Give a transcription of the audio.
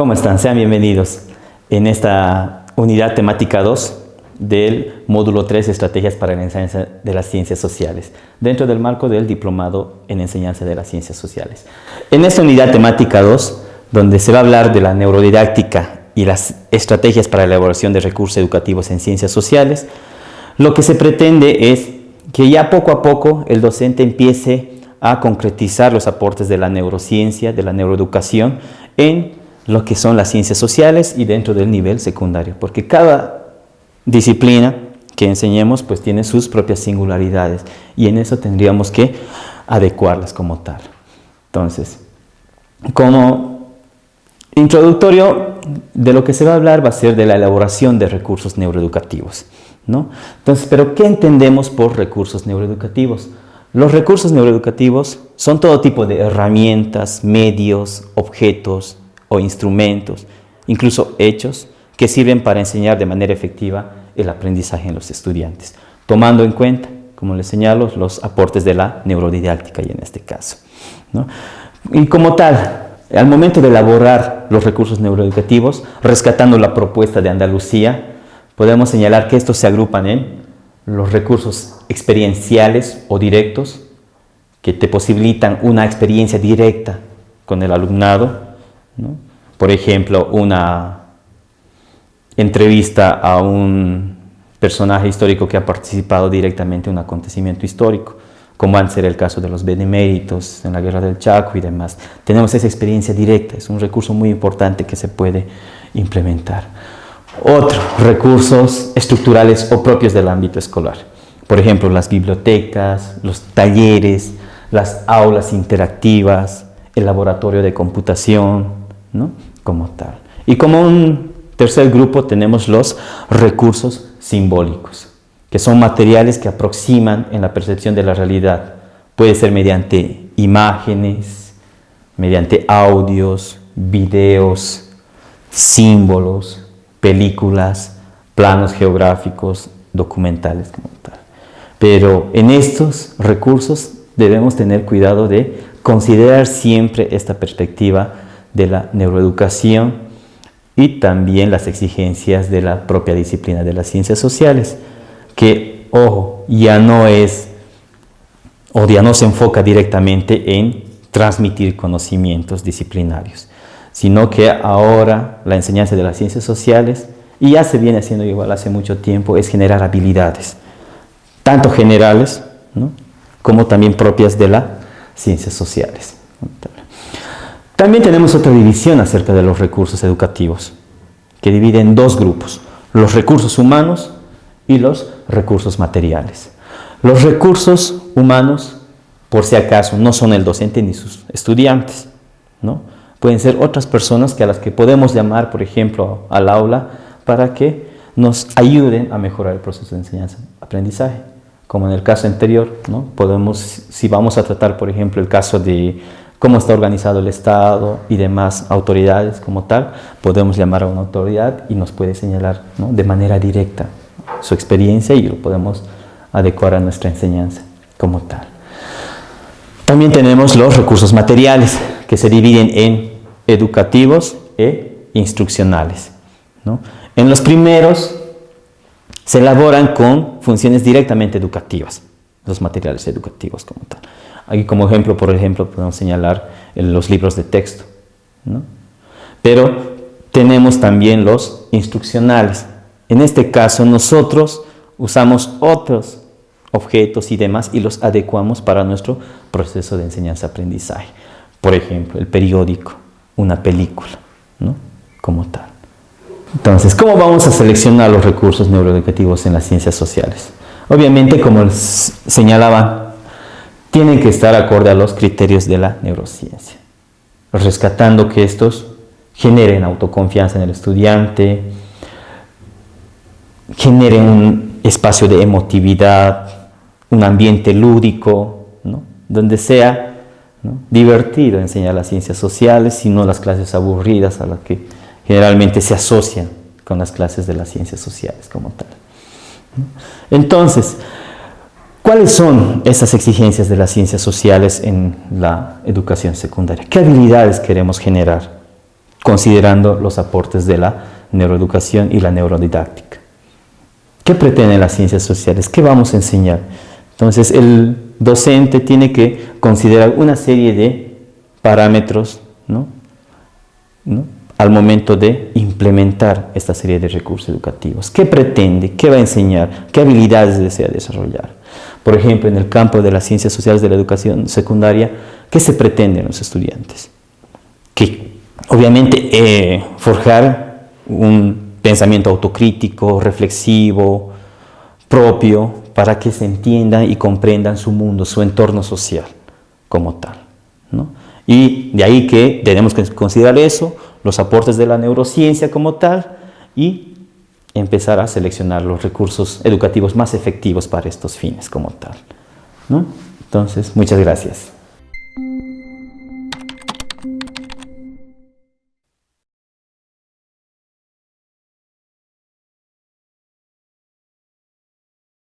¿Cómo están? Sean bienvenidos en esta unidad temática 2 del módulo 3, Estrategias para la enseñanza de las ciencias sociales, dentro del marco del Diplomado en Enseñanza de las Ciencias Sociales. En esta unidad temática 2, donde se va a hablar de la neurodidáctica y las estrategias para la elaboración de recursos educativos en ciencias sociales, lo que se pretende es que ya poco a poco el docente empiece a concretizar los aportes de la neurociencia, de la neuroeducación, en lo que son las ciencias sociales y dentro del nivel secundario, porque cada disciplina que enseñemos pues tiene sus propias singularidades y en eso tendríamos que adecuarlas como tal. Entonces, como introductorio de lo que se va a hablar va a ser de la elaboración de recursos neuroeducativos, ¿no? Entonces, ¿pero qué entendemos por recursos neuroeducativos? Los recursos neuroeducativos son todo tipo de herramientas, medios, objetos o instrumentos, incluso hechos, que sirven para enseñar de manera efectiva el aprendizaje en los estudiantes, tomando en cuenta, como les señalo, los aportes de la neurodidáctica y en este caso, ¿no? Y como tal, al momento de elaborar los recursos neuroeducativos, rescatando la propuesta de Andalucía, podemos señalar que estos se agrupan en los recursos experienciales o directos, que te posibilitan una experiencia directa con el alumnado, ¿no? Por ejemplo, una entrevista a un personaje histórico que ha participado directamente en un acontecimiento histórico, como va a ser el caso de los beneméritos en la Guerra del Chaco y demás. Tenemos esa experiencia directa, es un recurso muy importante que se puede implementar. Otros recursos estructurales o propios del ámbito escolar. Por ejemplo, las bibliotecas, los talleres, las aulas interactivas, el laboratorio de computación, ¿no? Como tal. Y como un tercer grupo tenemos los recursos simbólicos, que son materiales que aproximan en la percepción de la realidad. Puede ser mediante imágenes, mediante audios, videos, símbolos, películas, planos geográficos, documentales como tal. Pero en estos recursos debemos tener cuidado de considerar siempre esta perspectiva de la neuroeducación y también las exigencias de la propia disciplina de las ciencias sociales, que, ojo, ya no se enfoca directamente en transmitir conocimientos disciplinarios, sino que ahora la enseñanza de las ciencias sociales, y ya se viene haciendo igual hace mucho tiempo, es generar habilidades, tanto generales, ¿no?, como también propias de las ciencias sociales. También tenemos otra división acerca de los recursos educativos, que divide en dos grupos, los recursos humanos y los recursos materiales. Los recursos humanos, por si acaso, no son el docente ni sus estudiantes, ¿no? Pueden ser otras personas a las que podemos llamar, por ejemplo, al aula para que nos ayuden a mejorar el proceso de enseñanza-aprendizaje. Como en el caso anterior, ¿no? Si vamos a tratar, por ejemplo, el caso de cómo está organizado el Estado y demás autoridades como tal, podemos llamar a una autoridad y nos puede señalar, ¿no?, de manera directa su experiencia y lo podemos adecuar a nuestra enseñanza como tal. También tenemos los recursos materiales, que se dividen en educativos e instruccionales, ¿no? En los primeros se elaboran con funciones directamente educativas, los materiales educativos como tal. Aquí como ejemplo, por ejemplo, podemos señalar los libros de texto, ¿no? Pero tenemos también los instruccionales. En este caso nosotros usamos otros objetos y demás y los adecuamos para nuestro proceso de enseñanza-aprendizaje. Por ejemplo, el periódico, una película, ¿no?, como tal. Entonces, ¿cómo vamos a seleccionar los recursos neuroeducativos en las ciencias sociales? Obviamente, como les señalaba, tienen que estar acorde a los criterios de la neurociencia, rescatando que estos generen autoconfianza en el estudiante, generen un espacio de emotividad, un ambiente lúdico, ¿no?, donde sea, ¿no?, divertido enseñar las ciencias sociales y no las clases aburridas a las que generalmente se asocian con las clases de las ciencias sociales como tal, ¿no? Entonces, ¿cuáles son esas exigencias de las ciencias sociales en la educación secundaria? ¿Qué habilidades queremos generar? considerando los aportes de la neuroeducación y la neurodidáctica. ¿Qué pretenden las ciencias sociales? ¿Qué vamos a enseñar? Entonces, el docente tiene que considerar una serie de parámetros, ¿no? Al momento de implementar esta serie de recursos educativos. ¿Qué pretende? ¿Qué va a enseñar? ¿Qué habilidades desea desarrollar? Por ejemplo, en el campo de las ciencias sociales de la educación secundaria, ¿qué se pretende en los estudiantes? Que obviamente forjar un pensamiento autocrítico, reflexivo, propio, para que se entiendan y comprendan su mundo, su entorno social como tal, ¿no? Y de ahí que tenemos que considerar eso, los aportes de la neurociencia como tal, y empezar a seleccionar los recursos educativos más efectivos para estos fines como tal, ¿no? Entonces, muchas gracias.